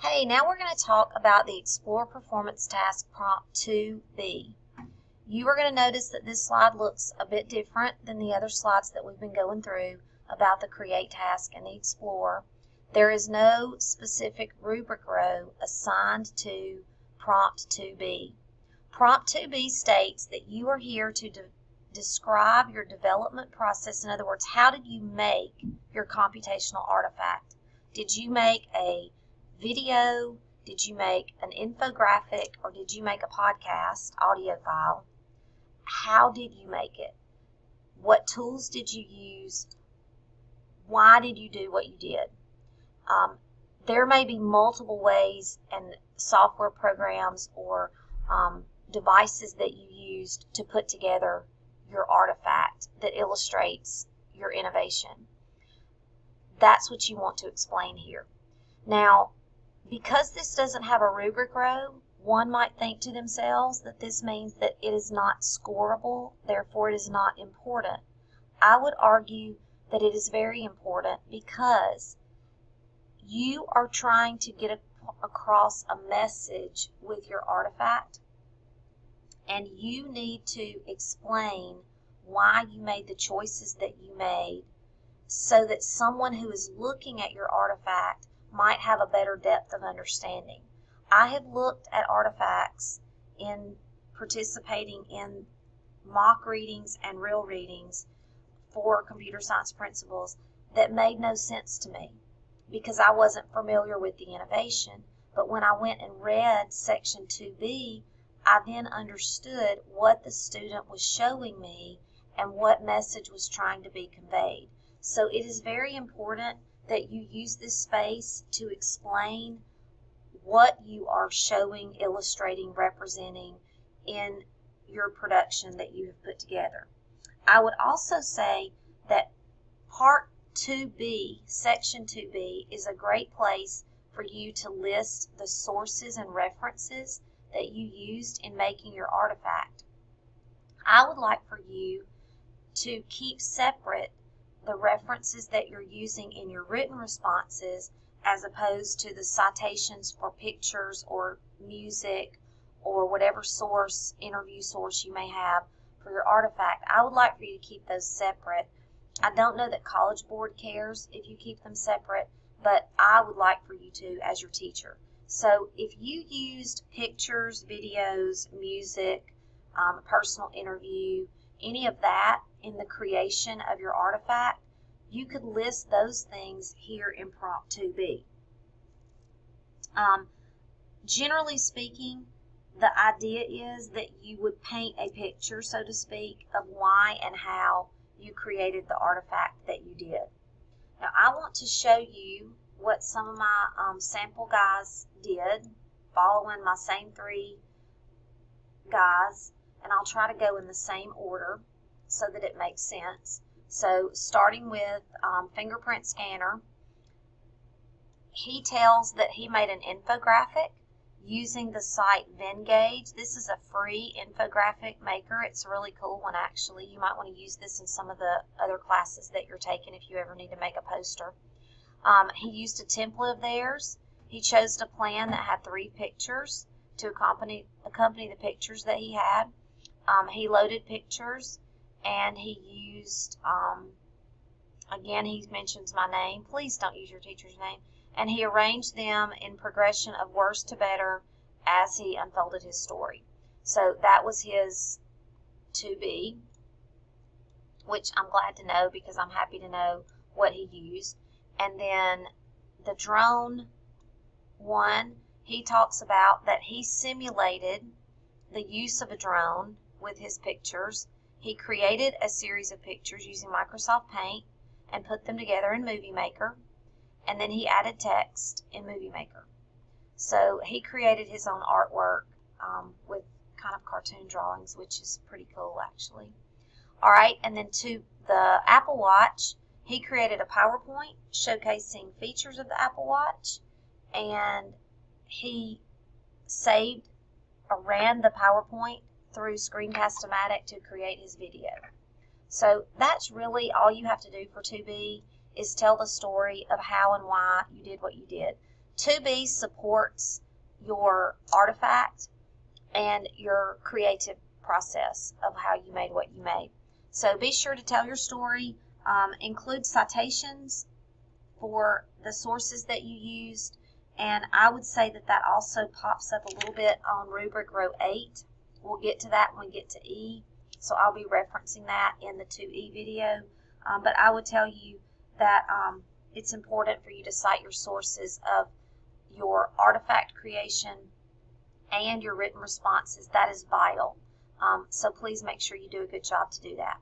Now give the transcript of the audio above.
Hey, now we're going to talk about the Explore Performance Task Prompt 2B. You are going to notice that this slide looks a bit different than the other slides that we've been going through about the Create task and the Explore. There is no specific rubric row assigned to Prompt 2B. Prompt 2B states that you are here to describe your development process. In other words, how did you make your computational artifact? Did you make a video? Did you make an infographic? Or did you make a podcast audio file? How did you make it? What tools did you use? Why did you do what you did? There may be multiple ways and software programs or devices that you used to put together your artifact that illustrates your innovation. That's what you want to explain here. Now, because this doesn't have a rubric row, one might think to themselves that this means that it is not scorable, therefore it is not important. I would argue that it is very important because you are trying to get across a message with your artifact, and you need to explain why you made the choices that you made so that someone who is looking at your artifact might have a better depth of understanding. I have looked at artifacts in participating in mock readings and real readings for computer science principles that made no sense to me because I wasn't familiar with the innovation. But when I went and read section 2B, I then understood what the student was showing me and what message was trying to be conveyed. So it is very important that you use this space to explain what you are showing, illustrating, representing in your production that you have put together. I would also say that part 2B, section 2B, is a great place for you to list the sources and references that you used in making your artifact. I would like for you to keep separate the references that you're using in your written responses as opposed to the citations for pictures or music or whatever source, interview source you may have for your artifact. I would like for you to keep those separate. I don't know that College Board cares if you keep them separate, but I would like for you to as your teacher. So if you used pictures, videos, music, personal interview, any of that in the creation of your artifact, you could list those things here in prompt 2B. Generally speaking, the idea is that you would paint a picture, so to speak, of why and how you created the artifact that you did. Now, I want to show you what some of my sample guys did, following my same three guys, and I'll try to go in the same order so that it makes sense. So starting with fingerprint scanner, he tells that he made an infographic using the site Vengage. This is a free infographic maker. It's a really cool one actually. You might want to use this in some of the other classes that you're taking if you ever need to make a poster. He used a template of theirs. He chose a plan that had 3 pictures to accompany the pictures that he had. He loaded pictures, and he used, again, he mentions my name. Please don't use your teacher's name. And he arranged them in progression of worst to better as he unfolded his story. So that was his 2B, which I'm glad to know because I'm happy to know what he used. And then the drone one, he talks about that he simulated the use of a drone with his pictures. He created a series of pictures using Microsoft Paint and put them together in Movie Maker, and then he added text in Movie Maker. So he created his own artwork with kind of cartoon drawings, which is pretty cool actually. All right, and then to the Apple Watch, he created a PowerPoint showcasing features of the Apple Watch, and he saved or ran the PowerPoint through Screencast-O-Matic to create his video. So that's really all you have to do for 2B is tell the story of how and why you did what you did. 2B supports your artifact and your creative process of how you made what you made. So be sure to tell your story, include citations for the sources that you used, and I would say that that also pops up a little bit on rubric row 8. We'll get to that when we get to E, so I'll be referencing that in the 2E video, but I would tell you that it's important for you to cite your sources of your artifact creation and your written responses. That is vital. So please make sure you do a good job to do that.